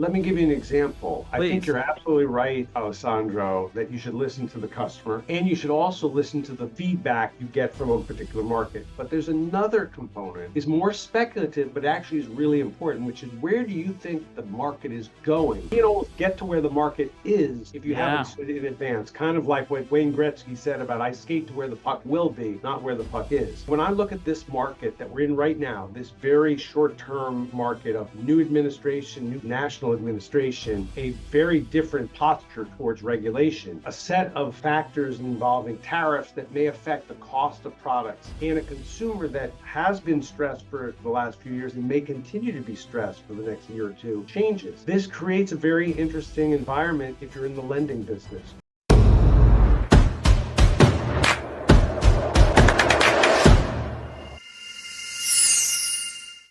Let me give you an example. I think Please. you're absolutely right, Alessandro, that you should listen to the customer and you should also listen to the feedback you get from a particular market. But there's another component, is more speculative, but actually is really important, which is where do you think the market is going? You don't get to where the market is if you haven't Yeah. studied in advance. Kind of like what Wayne Gretzky said about I skate to where the puck will be, not where the puck is. When I look at this market that we're in right now, this very short-term market of new administration, new national administration, a very different posture towards regulation, a set of factors involving tariffs that may affect the cost of products, and a consumer that has been stressed for the last few years and may continue to be stressed for the next year or two, changes. This creates a very interesting environment if you're in the lending business.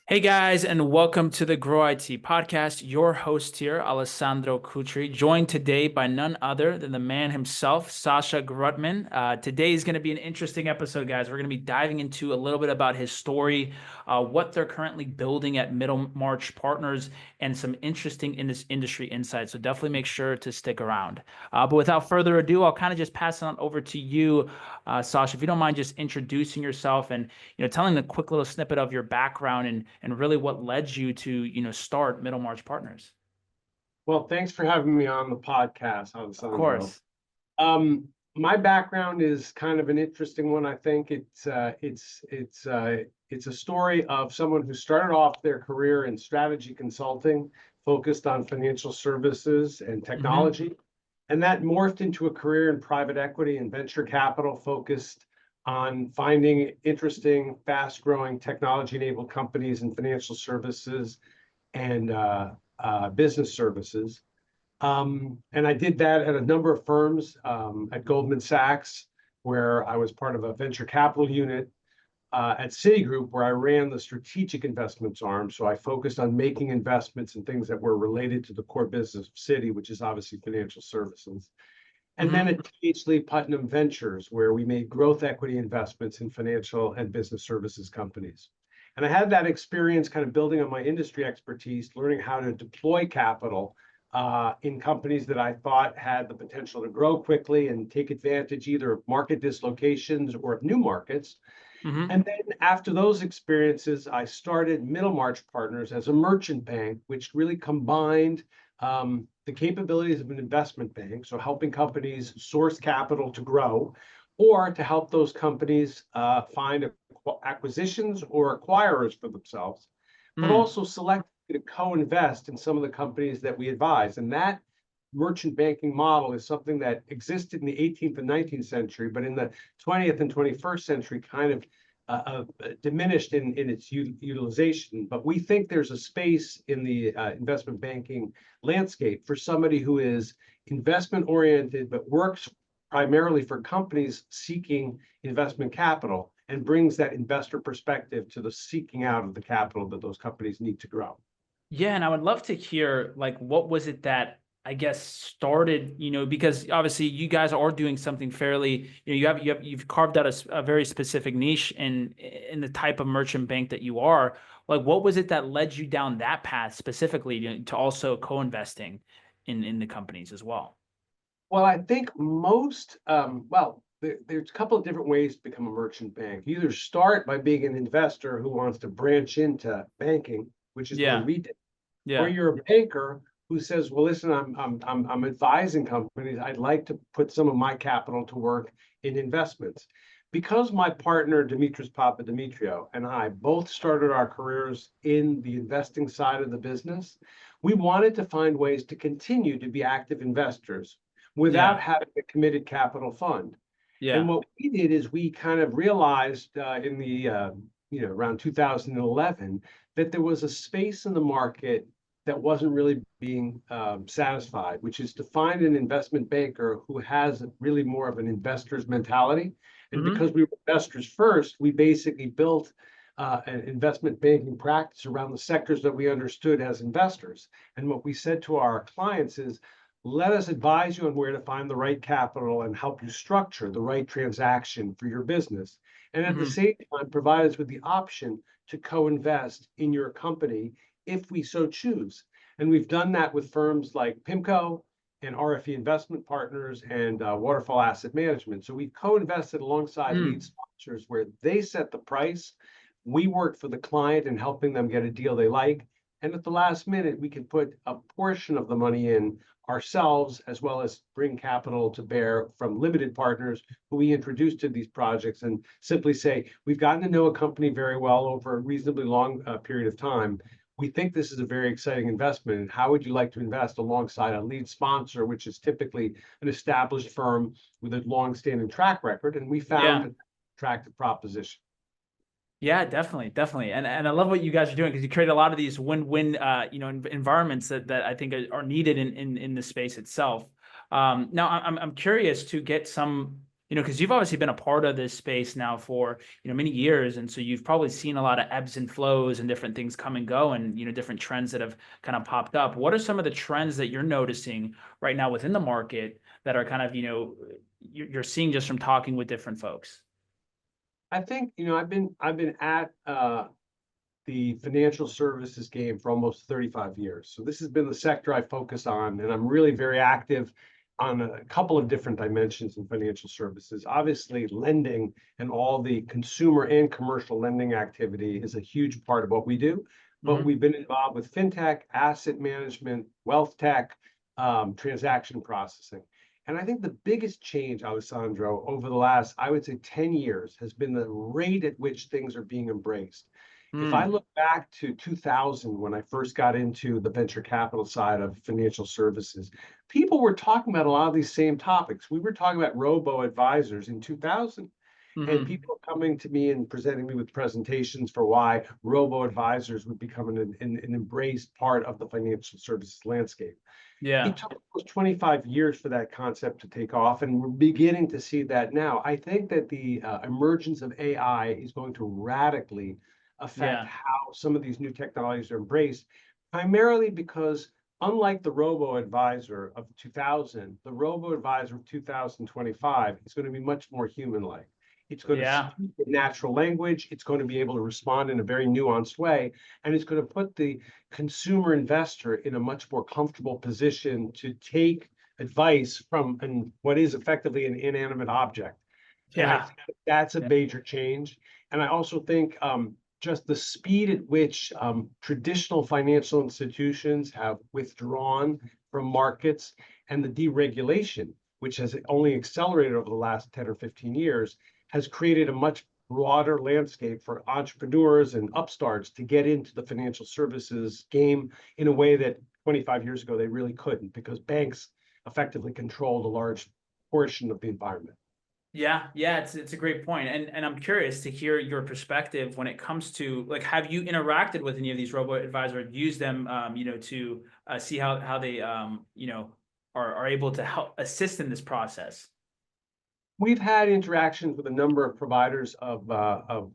Hey guys, and welcome to the Grow IT podcast. Your host here, Alessandro Cutri, joined today by none other than the man himself, Sasha Grutman. Today is going to be an interesting episode, guys. We're going to be diving into a little bit about his story, what they're currently building at Middlemarch Partners, and some interesting industry insights. So definitely make sure to stick around. But without further ado, I'll kind of just pass it on over to you, Sasha, if you don't mind just introducing yourself and telling a quick little snippet of your background and really what led you to start Middlemarch Partners. Well, thanks for having me on the podcast, Of Alessandro. course. My background is kind of an interesting one. I think it's a story of someone who started off their career in strategy consulting, focused on financial services and Mm-hmm. technology, and that morphed into a career in private equity and venture capital, focused on finding interesting, fast-growing technology-enabled companies in financial services and business services. And I did that at a number of firms, at Goldman Sachs, where I was part of a venture capital unit, at Citigroup, where I ran the strategic investments arm. So I focused on making investments in things that were related to the core business of Citi, which is obviously financial services. And then Mm-hmm. at THLE Putnam Ventures, where we made growth equity investments in financial and business services companies. And I had that experience kind of building on my industry expertise, learning how to deploy capital in companies that I thought had the potential to grow quickly and take advantage either of market dislocations or of new markets. Mm-hmm. And then after those experiences, I started Middlemarch Partners as a merchant bank, which really combined the capabilities of an investment bank, so helping companies source capital to grow, or to help those companies find acquisitions or acquirers for themselves, but Mm. also select to co-invest in some of the companies that we advise. And that merchant banking model is something that existed in the 18th and 19th century, but in the 20th and 21st century kind of diminished in its utilization. But we think there's a space in the investment banking landscape for somebody who is investment oriented, but works primarily for companies seeking investment capital and brings that investor perspective to the seeking out of the capital that those companies need to grow. Yeah, and I would love to hear what was it that I guess started, because obviously you guys are doing something fairly, you've carved out a very specific niche in the type of merchant bank that you are. Like, what was it that led you down that path specifically to also co-investing in the companies as well? Well, I think there's a couple of different ways to become a merchant bank. You either start by being an investor who wants to branch into banking, which is what Yeah, we did, or yeah. you're a banker who says, "Well, listen, I'm advising companies. I'd like to put some of my capital to work in investments." Because my partner Dimitris Papadimitriou and I both started our careers in the investing side of the business, we wanted to find ways to continue to be active investors Yeah, without having a committed capital fund. And yeah. what we did is we kind of realized in the around 2011 that there was a space in the market that wasn't really being satisfied, which is to find an investment banker who has really more of an investor's mentality. And Mm-hmm. because we were investors first, we basically built an investment banking practice around the sectors that we understood as investors. And what we said to our clients is, let us advise you on where to find the right capital and help you structure the right transaction for your business. And at the Mm-hmm. same time, provide us with the option to co-invest in your company if we so choose. And we've done that with firms like PIMCO and RFE Investment Partners and Waterfall Asset Management. So we've co-invested alongside lead sponsors where they set the price. We work for the client in helping them get a deal they like. And at the last minute, we can put a portion of the money in ourselves, as well as bring capital to bear from limited partners who we introduce to these projects and simply say, we've gotten to know a company very well over a reasonably long period of time. We think this is a very exciting investment. And how would you like to invest alongside a lead sponsor, which is typically an established firm with a long-standing track record? And we found an attractive proposition. Yeah, definitely, definitely, and I love what you guys are doing because you create a lot of these win-win, environments that I think are needed in the space itself. Now, I'm curious to get some, because you've obviously been a part of this space now for many years, and so you've probably seen a lot of ebbs and flows and different things come and go, and different trends that have kind of popped up. What are some of the trends that you're noticing right now within the market that are kind of you're seeing just from talking with different folks? I think, I've been at the financial services game for almost 35 years. So this has been the sector I focus on, and I'm really very active on a couple of different dimensions in financial services. Obviously, lending and all the consumer and commercial lending activity is a huge part of what we do. But we've been involved with fintech, asset management, wealth tech, transaction processing. And I think the biggest change, Alessandro, over the last, I would say, 10 years has been the rate at which things are being embraced. If I look back to 2000, when I first got into the venture capital side of financial services, people were talking about a lot of these same topics. We were talking about robo-advisors in 2000. And people coming to me and presenting me with presentations for why robo-advisors would become an embraced part of the financial services landscape. Yeah. It took almost 25 years for that concept to take off, and we're beginning to see that now. I think that the emergence of AI is going to radically affect how some of these new technologies are embraced, primarily because unlike the robo-advisor of 2000, the robo-advisor of 2025 is going to be much more human-like. It's going to speak in natural language. It's going to be able to respond in a very nuanced way. And it's going to put the consumer investor in a much more comfortable position to take advice from what is effectively an inanimate object. And I think that's a major change. And I also think just the speed at which traditional financial institutions have withdrawn from markets and the deregulation, which has only accelerated over the last 10 or 15 years, has created a much broader landscape for entrepreneurs and upstarts to get into the financial services game in a way that 25 years ago they really couldn't, because banks effectively controlled a large portion of the environment. Yeah, it's a great point. And I'm curious to hear your perspective when it comes to, like, have you interacted with any of these robo-advisors, used them, to see how they, are able to help assist in this process? We've had interactions with a number of providers of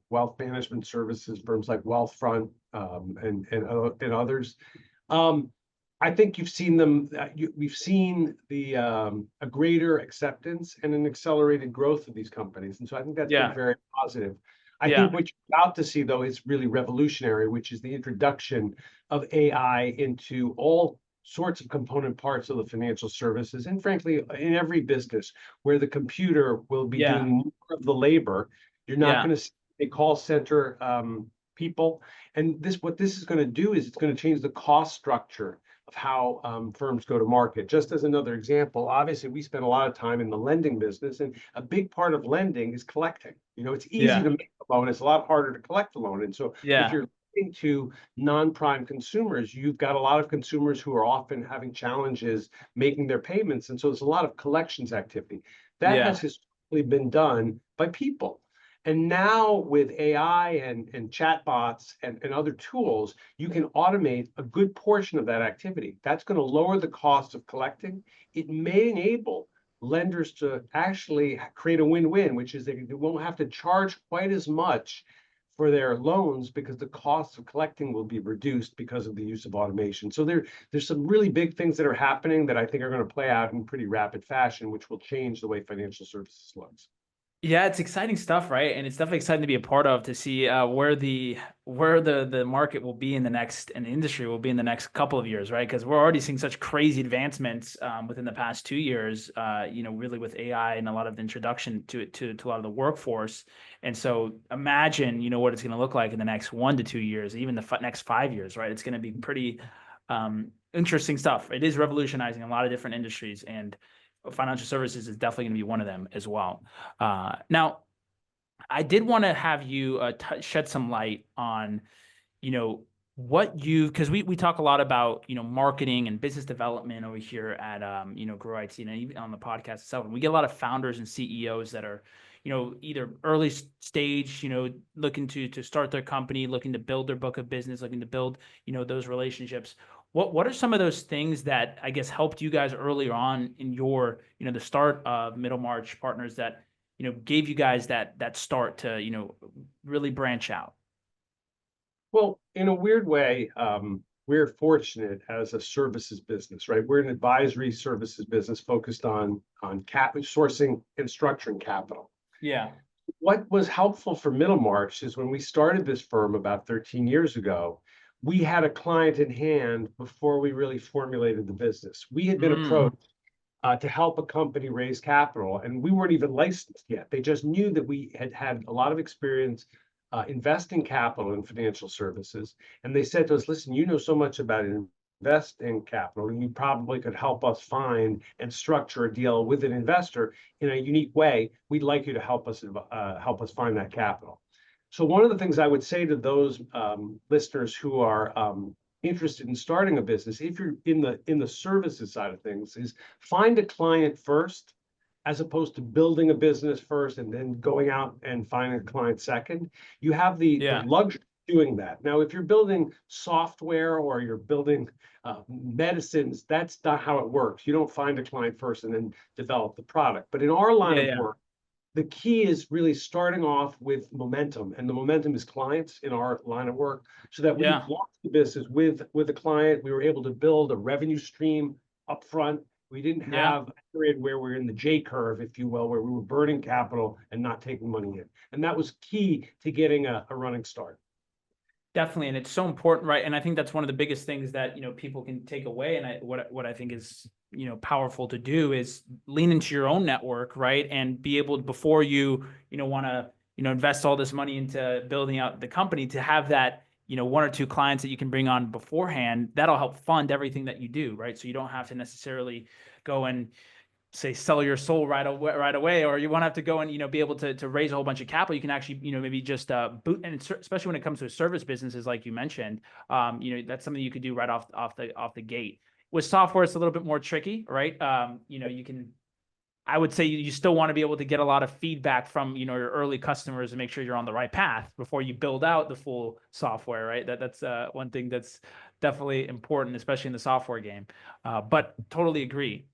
wealth management services, firms like Wealthfront and others. I think you've seen them. We've seen a greater acceptance and an accelerated growth of these companies, and so I think that's been very positive. I think what you're about to see, though, is really revolutionary, which is the introduction of AI into all sorts of component parts of the financial services, and frankly, in every business where the computer will be doing more of the labor. You're not going to see a call center people. And what this is going to do is it's going to change the cost structure of how firms go to market. Just as another example, obviously, we spend a lot of time in the lending business, and a big part of lending is collecting. It's easy to make a loan. It's a lot harder to collect a loan. And so if you're to non-prime consumers, you've got a lot of consumers who are often having challenges making their payments. And so there's a lot of collections activity that has historically been done by people. And now with AI and chatbots and other tools, you can automate a good portion of that activity. That's going to lower the cost of collecting. It may enable lenders to actually create a win-win, which is they won't have to charge quite as much for their loans because the cost of collecting will be reduced because of the use of automation. So there's some really big things that are happening that I think are going to play out in pretty rapid fashion, which will change the way financial services looks. Yeah, it's exciting stuff, right? And it's definitely exciting to be a part of, to see where the market will be in the next, and the industry will be in the next couple of years, right? Because we're already seeing such crazy advancements within the past 2 years, really with AI and a lot of introduction to a lot of the workforce. And so imagine, what it's going to look like in the next 1 to 2 years, even the next 5 years, right? It's going to be pretty interesting stuff. It is revolutionizing a lot of different industries, and financial services is definitely going to be one of them as well. Now, I did want to have you shed some light on, you know, because we talk a lot about, marketing and business development over here at, Grow IT, and even on the podcast itself. And we get a lot of founders and CEOs that are, either early stage, looking to start their company, looking to build their book of business, looking to build, those relationships. What are some of those things that I guess helped you guys earlier on in your, the start of Middle March Partners that, gave you guys that start to, really branch out? Well, in a weird way, we're fortunate as a services business, right? We're an advisory services business focused on sourcing and structuring capital. Yeah. What was helpful for Middlemarch is when we started this firm about 13 years ago, we had a client in hand before we really formulated the business. We had been Mm, approached to help a company raise capital, and we weren't even licensed yet. They just knew that we had had a lot of experience investing capital in financial services, and they said to us, "Listen, you know so much about investing capital, and you probably could help us find and structure a deal with an investor in a unique way. We'd like you to help us find that capital." So one of the things I would say to those listeners who are interested in starting a business, if you're in the services side of things, is find a client first, as opposed to building a business first and then going out and finding a client second. You have the yeah. luxury of doing that. Now, if you're building software or you're building medicines, that's not how it works. You don't find a client first and then develop the product. But in our line Yeah. of Yeah. work, the key is really starting off with momentum, and the momentum is clients in our line of work, so that we Yeah. launched the business with a client. We were able to build a revenue stream upfront. We didn't Yeah. have a period where we're in the J curve, if you will, where we were burning capital and not taking money in. And that was key to getting a running start. Definitely, and it's so important, right? And I think that's one of the biggest things that people can take away. And what I think is powerful to do is lean into your own network, right? And be able to, before you want to invest all this money into building out the company, to have that one or two clients that you can bring on beforehand. That'll help fund everything that you do, right? So you don't have to necessarily go and say sell your soul right away, or you won't have to go and be able to raise a whole bunch of capital. You can actually maybe just boot, and especially when it comes to service businesses like you mentioned, that's something you could do right off the gate. With software, it's a little bit more tricky, right? You can, I would say, you still want to be able to get a lot of feedback from your early customers and make sure you're on the right path before you build out the full software, right? That's one thing that's definitely important, especially in the software game. But totally agree.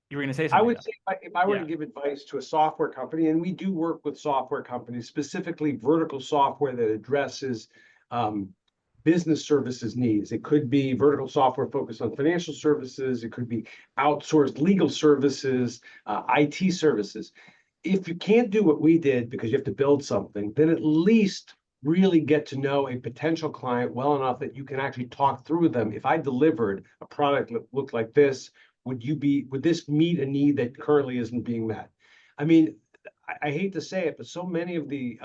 You were going to say I something would though. say if I were to Yeah. give advice to a software company, and we do work with software companies, specifically vertical software that addresses um, business services needs. It could be vertical software focused on financial services. It could be outsourced legal services, IT services. If you can't do what we did because you have to build something, then at least really get to know a potential client well enough that you can actually talk through with them. If I delivered a product that looked like this, would this meet a need that currently isn't being met? I mean, I hate to say it, but so many of the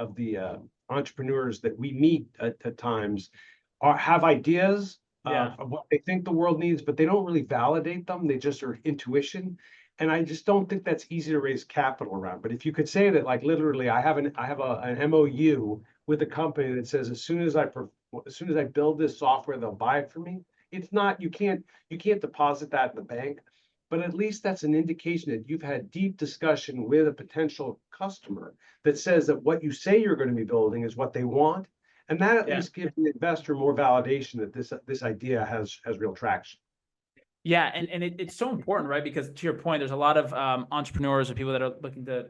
entrepreneurs that we meet at times have ideas Yeah. of what they think the world needs, but they don't really validate them. They just are intuition. And I just don't think that's easy to raise capital around. But if you could say that, like literally, I have an MOU with a company that says as soon as I build this software, they'll buy it for me. It's not, you can't deposit that in the bank, but at least that's an indication that you've had deep discussion with a potential customer that says that what you say you're going to be building is what they want. And that at Yeah. least gives the investor more validation that this idea has real traction. Yeah, and it's so important, right? Because to your point, there's a lot of entrepreneurs or people that are looking to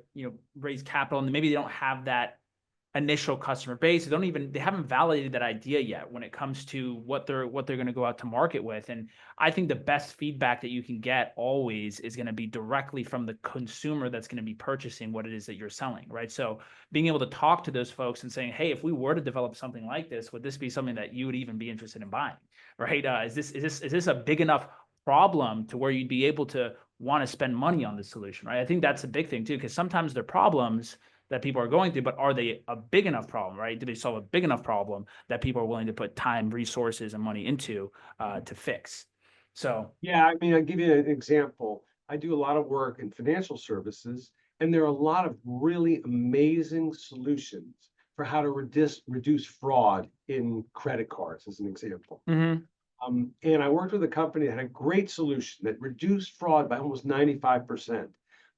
raise capital, and maybe they don't have that initial customer base. They haven't validated that idea yet when it comes to what they're going to go out to market with. And I think the best feedback that you can get always is going to be directly from the consumer that's going to be purchasing what it is that you're selling, right? So being able to talk to those folks and saying, hey, if we were to develop something like this, would this be something that you would even be interested in buying, right? Is this a big enough problem to where you'd be able to want to spend money on this solution, right? I think that's a big thing too, because sometimes they're problems that people are going through, but are they a big enough problem, right? Do they solve a big enough problem that people are willing to put time, resources, and money into to fix? So Yeah, I mean, I'll give you an example. I do a lot of work in financial services, and there are a lot of really amazing solutions for how to reduce fraud in credit cards, as an example. mhm. And I worked with a company that had a great solution that reduced fraud by almost 95%.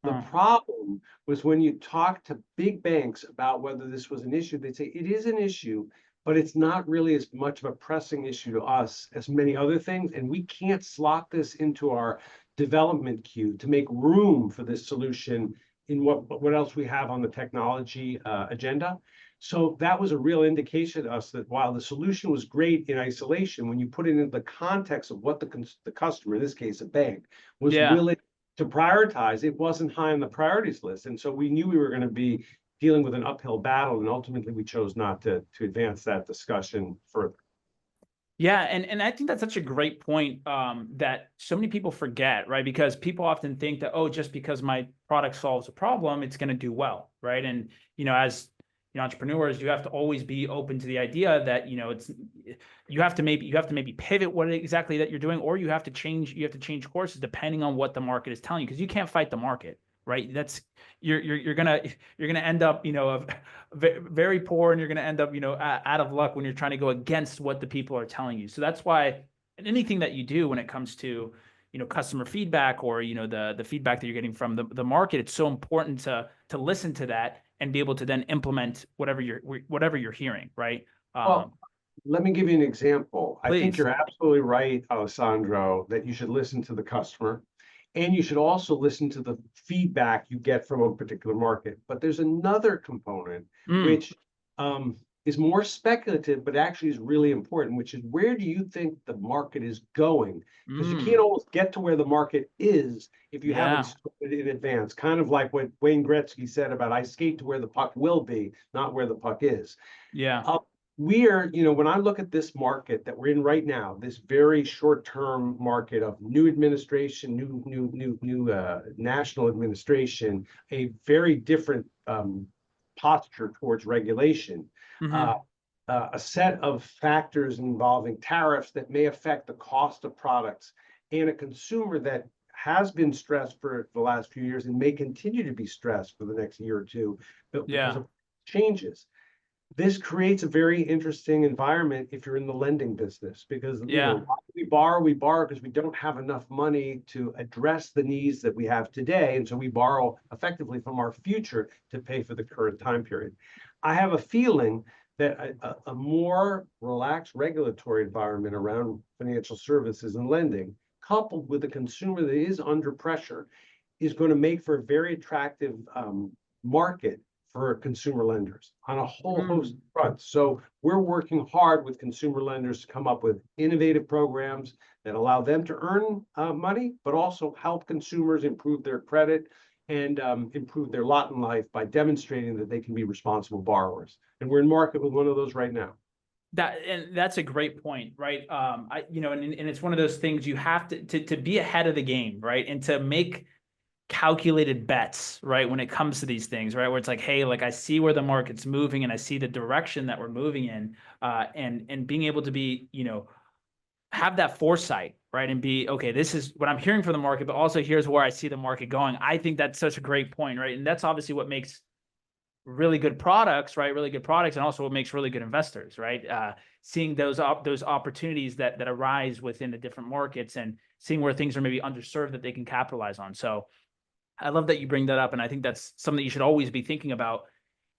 The problem was when you talk to big banks about whether this was an issue, they'd say it is an issue, but it's not really as much of a pressing issue to us as many other things. And we can't slot this into our development queue to make room for this solution in what else we have on the technology agenda. So that was a real indication to us that while the solution was great in isolation, when you put it in the context of what the customer, in this case, a bank, was Yeah. willing to prioritize, it wasn't high on the priorities list. And so we knew we were going to be dealing with an uphill battle. And ultimately, we chose not to advance that discussion further. Yeah, and I think that's such a great point that so many people forget, right? Because people often think that, oh, just because my product solves a problem, it's going to do well, right? And as entrepreneurs, you have to always be open to the idea that you have to maybe pivot what exactly that you're doing, or you have to change courses depending on what the market is telling you, because you can't fight the market, right? That's you're gonna end up very poor, and you're gonna end up out of luck when you're trying to go against what the people are telling you. So that's why anything that you do when it comes to customer feedback, or the feedback that you're getting from the market, it's so important to listen to that and be able to then implement whatever you're hearing, right? Well, let me give you an example. I think Please. you're absolutely right, Alessandro, that you should listen to the customer. And you should also listen to the feedback you get from a particular market. But there's another component Mm, which is more speculative, but actually is really important, which is where do you think the market is going? Because you can't mm, always get to where the market is if you haven't yeah, started in advance. Kind of like what Wayne Gretzky said about I skate to where the puck will be, not where the puck is. yeah, We are, when I look at this market that we're in right now, this very short-term market of new administration, new national administration, a very different posture towards regulation, mm-hmm, uh, a set of factors involving tariffs that may affect the cost of products, and a consumer that has been stressed for the last few years and may continue to be stressed for the next year or two because yeah, of changes. This creates a very interesting environment if you're in the lending business, because yeah, why do we borrow because we don't have enough money to address the needs that we have today, and so we borrow effectively from our future to pay for the current time period. I have a feeling that a more relaxed regulatory environment around financial services and lending, coupled with a consumer that is under pressure, is going to make for a very attractive market for consumer lenders on a whole host mm, of fronts. So we're working hard with consumer lenders to come up with innovative programs that allow them to earn money, but also help consumers improve their credit and improve their lot in life by demonstrating that they can be responsible borrowers. And we're in market with one of those right now. that's a great point, right? And it's one of those things you have to be ahead of the game, right? And to make calculated bets, right? When it comes to these things, right? Where it's like, hey, like I see where the market's moving and I see the direction that we're moving in, and being able to be, have that foresight, right? And be, okay, this is what I'm hearing from the market, but also here's where I see the market going. I think that's such a great point, right? And that's obviously what makes really good products, right? Really good products, and also what makes really good investors, right? Seeing those opportunities that arise within the different markets, and seeing where things are maybe underserved that they can capitalize on. So I love that you bring that up, and I think that's something that you should always be thinking about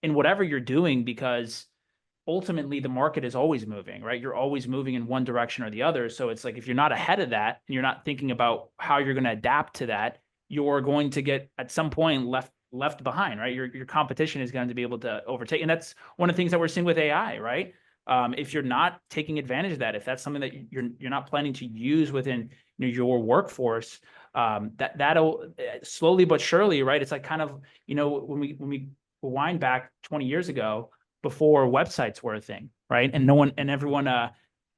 in whatever you're doing, because ultimately the market is always moving, right? You're always moving in one direction or the other. So it's like if you're not ahead of that and you're not thinking about how you're going to adapt to that, you're going to get at some point left left behind, right? Your competition is going to be able to overtake. And that's one of the things that we're seeing with AI, right? If you're not taking advantage of that, if that's something that you're not planning to use within your workforce, that'll slowly but surely, right? It's like kind of, when we rewind back 20 years ago, before websites were a thing, right? And everyone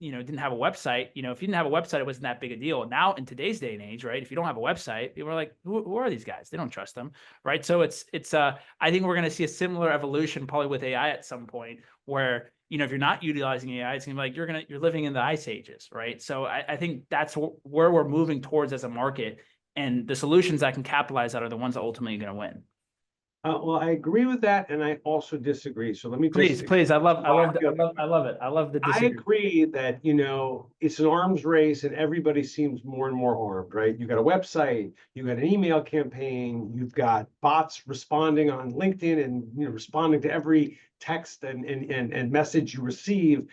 didn't have a website. If you didn't have a website, it wasn't that big a deal. Now in today's day and age, right? If you don't have a website, people are like, who are these guys? They don't trust them, right? So it's I think we're going to see a similar evolution probably with AI at some point, where if you're not utilizing AI, it's gonna be like you're living in the ice ages, right? So I think that's where we're moving towards as a market, and the solutions that can capitalize that are the ones that ultimately are going to win. Well, I agree with that, and I also disagree. So let me just Please. I love explain. it. I love the I disagreement. agree that, it's an arms race and everybody seems more and more armed, right? You got a website, you got an email campaign, you've got bots responding on LinkedIn and, responding to every text and message you receive.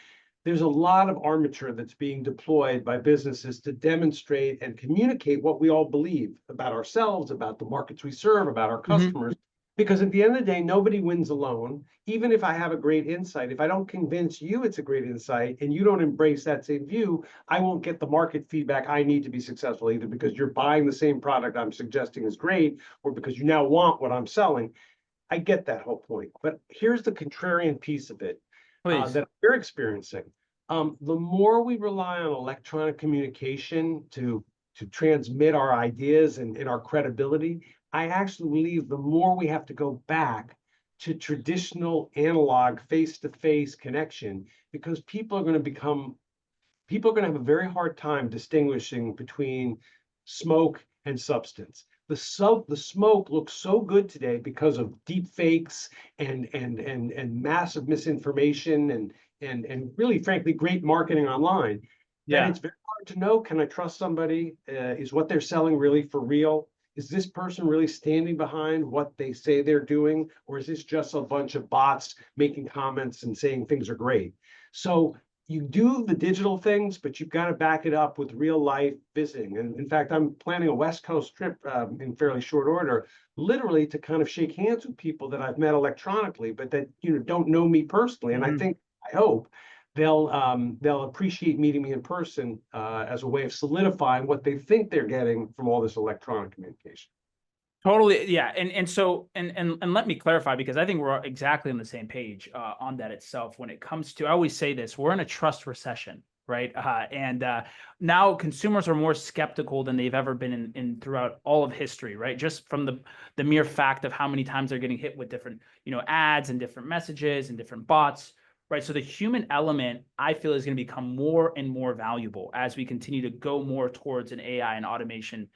There's a lot of armature that's being deployed by businesses to demonstrate and communicate what we all believe about ourselves, about the markets we serve, about our customers. Because at the end of the day, nobody wins alone. Even if I have a great insight, if I don't convince you it's a great insight and you don't embrace that same view, I won't get the market feedback I need to be successful, either because you're buying the same product I'm suggesting is great, or because you now want what I'm selling. I get that whole point. But here's the contrarian piece of it Please. that we're experiencing. The more we rely on electronic communication to transmit our ideas and our credibility, I actually believe the more we have to go back to traditional analog face-to-face connection, because people are going to have a very hard time distinguishing between smoke and substance. The smoke looks so good today because of deep fakes and massive misinformation and really, frankly, great marketing online, that it's very hard to know, can I trust somebody? Is what they're selling really for real? Is this person really standing behind what they say they're doing? Or is this just a bunch of bots making comments and saying things are great? So you do the digital things, but you've got to back it up with real life visiting. And in fact, I'm planning a West Coast trip in fairly short order, literally to kind of shake hands with people that I've met electronically, but that don't know me personally. And I hope they'll appreciate meeting me in person as a way of solidifying what they think they're getting from all this electronic communication. Totally, yeah, and let me clarify, because I think we're exactly on the same page on that itself. When it comes to, I always say this: we're in a trust recession, right? And now consumers are more skeptical than they've ever been in throughout all of history, right? Just from the mere fact of how many times they're getting hit with different ads and different messages and different bots. Right. So the human element, I feel, is going to become more and more valuable as we continue to go more towards an AI and automation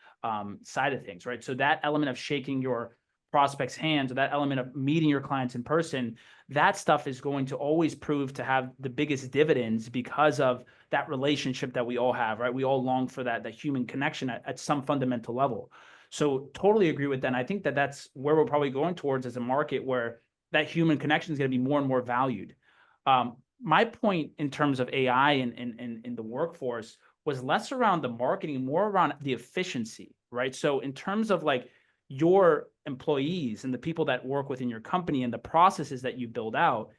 side of things. Right. So that element of shaking your prospects' hands, or that element of meeting your clients in person, that stuff is going to always prove to have the biggest dividends, because of that relationship that we all have. Right. We all long for that human connection at some fundamental level. So totally agree with that. And I think that that's where we're probably going towards as a market, where that human connection is going to be more and more valued. My point in terms of AI in the workforce was less around the marketing, more around the efficiency, right? So in terms of like your employees and the people that work within your company and the processes that you build out,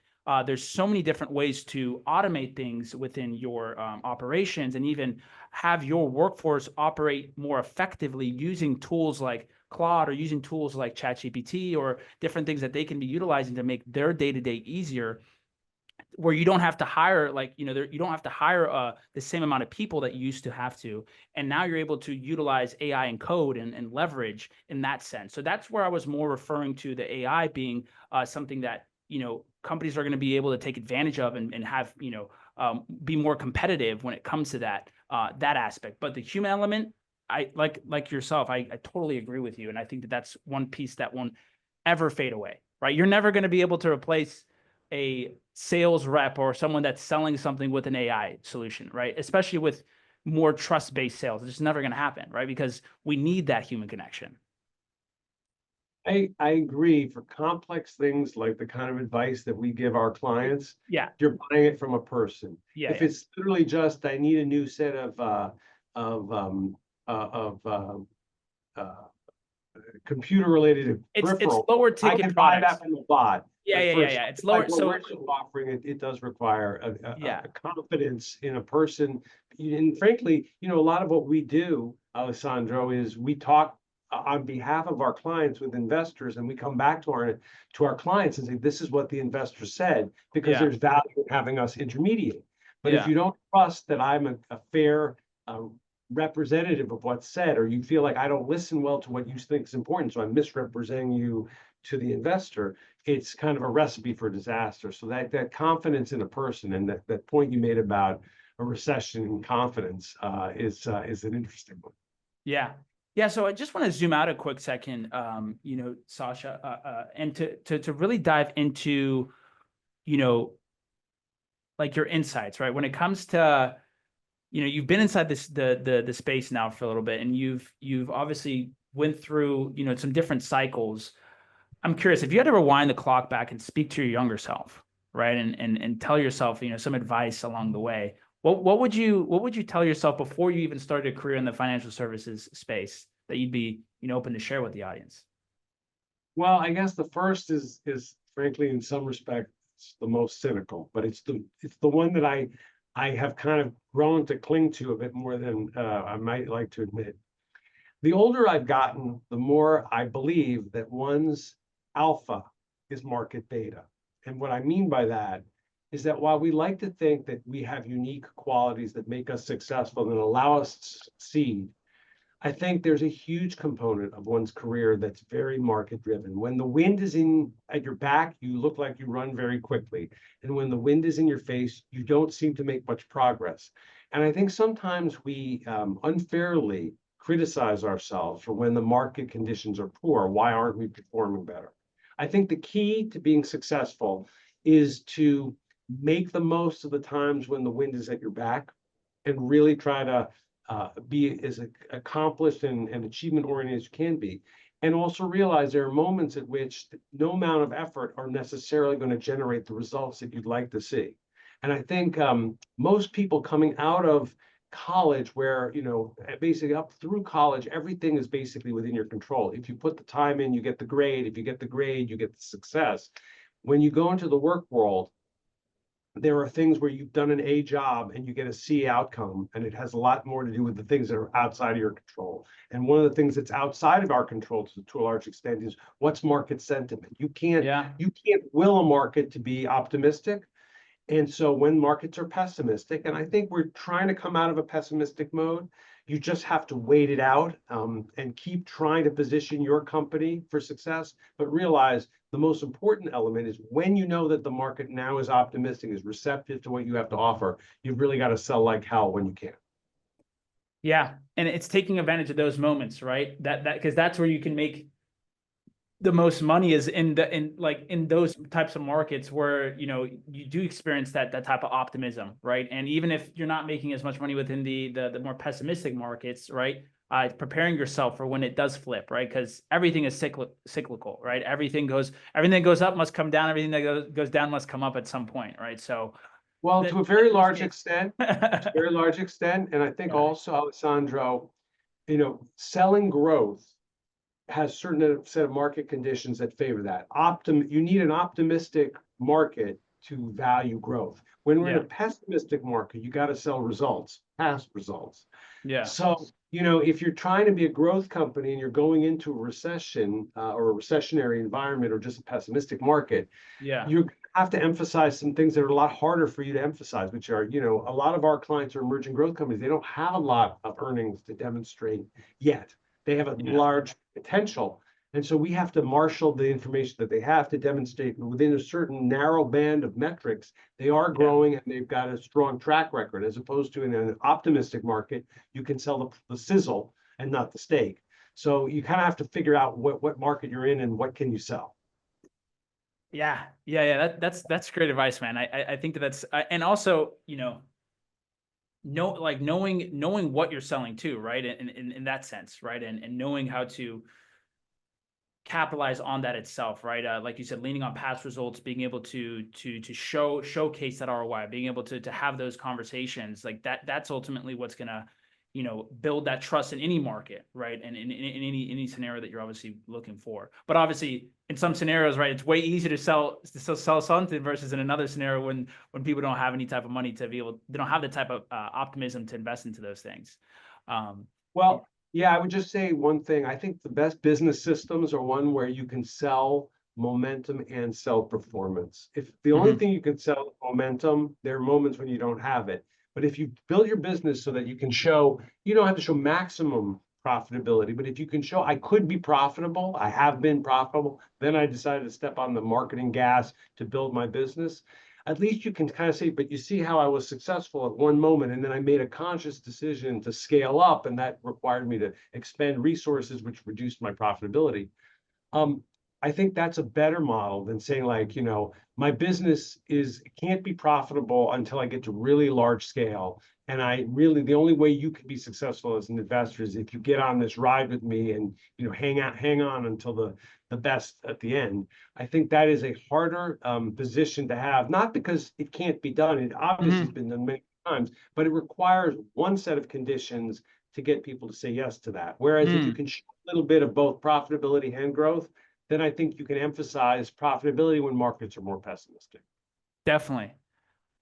there's so many different ways to automate things within your operations, and even have your workforce operate more effectively using tools like Claude, or using tools like ChatGPT, or different things that they can be utilizing to make their day-to-day easier, where you don't have to hire you don't have to hire the same amount of people that you used to have to. And now you're able to utilize AI and code and leverage in that sense. So that's where I was more referring to the AI being something that, companies are going to be able to take advantage of and have, be more competitive when it comes to that aspect. But the human element, I like yourself, I totally agree with you. And I think that that's one piece that won't ever fade away, right? You're never going to be able to replace a sales rep or someone that's selling something with an AI solution, right? Especially with more trust-based sales. It's just never going to happen, right? Because we need that human connection. I agree. For complex things like the kind of advice that we give our clients, Yeah. you're buying it from a person. Yeah. If it's literally just, I need a new set of computer related It's peripheral, lower I ticket can buy products. that from the bot. Yeah, But yeah, for yeah, yeah. It's lower. like what So we're offering, it does require yeah, a confidence in a person. And frankly, a lot of what we do, Alessandro, is we talk on behalf of our clients with investors, and we come back to our clients and say, this is what the investor said, because yeah, there's value in having us intermediate. But if yeah, you don't trust that I'm a fair representative of what's said, or you feel like I don't listen well to what you think is important, so I'm misrepresenting you to the investor, it's kind of a recipe for disaster. So that confidence in a person, and that point you made about a recession and confidence is an interesting one. yeah. Yeah, so I just want to zoom out a quick second, Sasha, and to really dive into, like your insights, right? When it comes to, you've been inside the space now for a little bit, and you've obviously went through, some different cycles. I'm curious, if you had to rewind the clock back and speak to your younger self, right, and tell yourself, some advice along the way, what would you tell yourself before you even started a career in the financial services space that you'd be, open to share with the audience? Well, I guess the first is frankly in some respects the most cynical, but it's the one that I have kind of grown to cling to a bit more than I might like to admit. The older I've gotten, the more I believe that one's alpha is market beta. And what I mean by that is that while we like to think that we have unique qualities that make us successful and allow us to succeed, I think there's a huge component of one's career that's very market driven. When the wind is in at your back, you look like you run very quickly. And when the wind is in your face, you don't seem to make much progress. And I think sometimes we unfairly criticize ourselves for when the market conditions are poor. Why aren't we performing better? I think the key to being successful is to make the most of the times when the wind is at your back and really try to be as accomplished and achievement oriented as you can be. And also realize there are moments at which no amount of effort are necessarily going to generate the results that you'd like to see. And I think most people coming out of college, where, basically up through college, everything is basically within your control. If you put the time in, you get the grade. If you get the grade, you get the success. When you go into the work world, there are things where you've done an A job and you get a C outcome, and it has a lot more to do with the things that are outside of your control. And one of the things that's outside of our control to a large extent is what's market sentiment. You can't will a market to be optimistic. And so when markets are pessimistic, and I think we're trying to come out of a pessimistic mode, you just have to wait it out and keep trying to position your company for success. But realize the most important element is when you know that the market now is optimistic, is receptive to what you have to offer, you've really got to sell like hell when you can. Yeah, and it's taking advantage of those moments, right? That because that's where you can make the most money, is in those types of markets where you do experience that type of optimism, right? And even if you're not making as much money within the more pessimistic markets, right, preparing yourself for when it does flip, right? Because everything is cyclical, right? Everything that goes up must come down, everything that goes down must come up at some point, right? So well, to a very large extent, and I think Yeah. also, Alessandro, selling growth has certain set of market conditions that favor that. You need an optimistic market to value growth. When we're in a pessimistic market, you got to sell results, past results. Yeah. So, if you're trying to be a growth company and you're going into a recession or a recessionary environment or just a pessimistic market, you have to emphasize some things that are a lot harder for you to emphasize, which are, a lot of our clients are emerging growth companies. They don't have a lot of earnings to demonstrate yet. They have a large potential. And so we have to marshal the information that they have to demonstrate within a certain narrow band of metrics. They are growing and they've got a strong track record, as opposed to in an optimistic market, you can sell the sizzle and not the steak. So you kind of have to figure out what market you're in and what can you sell. Yeah. That's great advice, man. I think that's and also, knowing what you're selling too, right? In that sense, right? And knowing how to capitalize on that itself, right? Like you said, leaning on past results, being able to showcase that ROI, being able to have those conversations, like that's ultimately what's gonna build that trust in any market, right? And in any scenario that you're obviously looking for. But obviously, in some scenarios, right, it's way easier to sell something versus in another scenario when people don't have any type of money to be able, they don't have the type of optimism to invest into those things. Well, yeah, I would just say one thing. I think the best business systems are one where you can sell momentum and sell performance. If the only Mhm. thing you can sell is momentum, there are moments when you don't have it. But if you build your business so that you can show, you don't have to show maximum profitability, but if you can show I could be profitable, I have been profitable, then I decided to step on the marketing gas to build my business. At least you can kind of say, but you see how I was successful at one moment, and then I made a conscious decision to scale up, and that required me to expend resources, which reduced my profitability. Um, I think that's a better model than saying like, my business can't be profitable until I get to really large scale. And the only way you can be successful as an investor is if you get on this ride with me and, hang on until the best at the end. I think that is a harder position to have, not because it can't be done. It obviously has Mhm. been done many times, but it requires one set of conditions to get people to say yes to that. Whereas if you Mm. can show a little bit of both profitability and growth, then I think you can emphasize profitability when markets are more pessimistic. Definitely.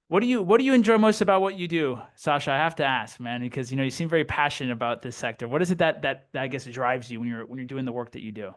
What do you enjoy most about what you do, Sasha? I have to ask, man, because you seem very passionate about this sector. What is it that I guess drives you when you're doing the work that you do?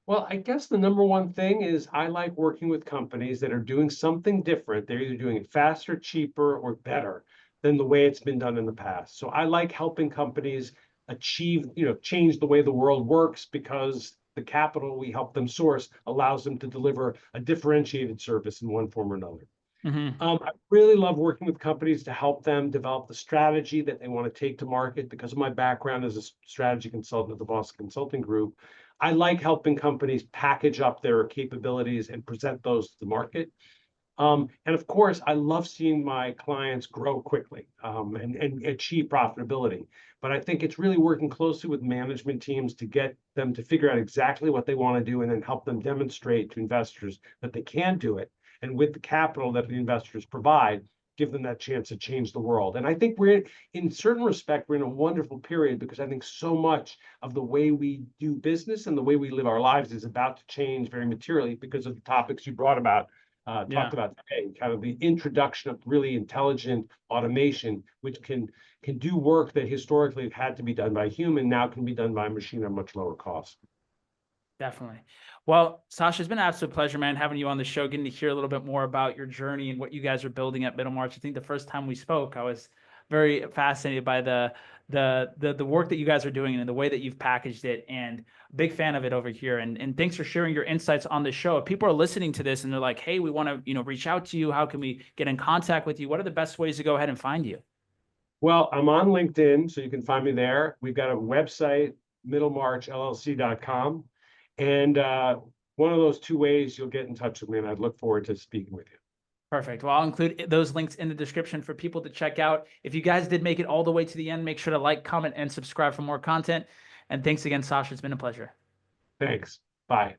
Well, I guess the number one thing is I like working with companies that are doing something different. They're either doing it faster, cheaper, or better than the way it's been done in the past. So I like helping companies achieve, change the way the world works because the capital we help them source allows them to deliver a differentiated service in one form or another. Hmm. I really love working with companies to help them develop the strategy that they want to take to market. Because of my background as a strategy consultant at the Boston Consulting Group, I like helping companies package up their capabilities and present those to the market. And of course, I love seeing my clients grow quickly and achieve profitability. But I think it's really working closely with management teams to get them to figure out exactly what they want to do and then help them demonstrate to investors that they can do it. And with the capital that the investors provide, give them that chance to change the world. And I think in certain respect, we're in a wonderful period because I think so much of the way we do business and the way we live our lives is about to change very materially because of the topics you talked Yeah. about today, kind of the introduction of really intelligent automation, which can do work that historically had to be done by human, now can be done by a machine at much lower cost. Definitely. Well, Sasha, it's been an absolute pleasure, man, having you on the show, getting to hear a little bit more about your journey and what you guys are building at Middlemarch. I think the first time we spoke, I was very fascinated by the work that you guys are doing and the way that you've packaged it, and big fan of it over here. And thanks for sharing your insights on the show. If people are listening to this and they're like, hey, we want to, reach out to you, how can we get in contact with you? What are the best ways to go ahead and find you? Well, I'm on LinkedIn, so you can find me there. We've got a website, middlemarchllc.com. And one of those two ways you'll get in touch with me, and I'd look forward to speaking with you. Perfect. Well, I'll include those links in the description for people to check out. If you guys did make it all the way to the end, make sure to like, comment, and subscribe for more content. And thanks again, Sasha. It's been a pleasure. Thanks. Bye.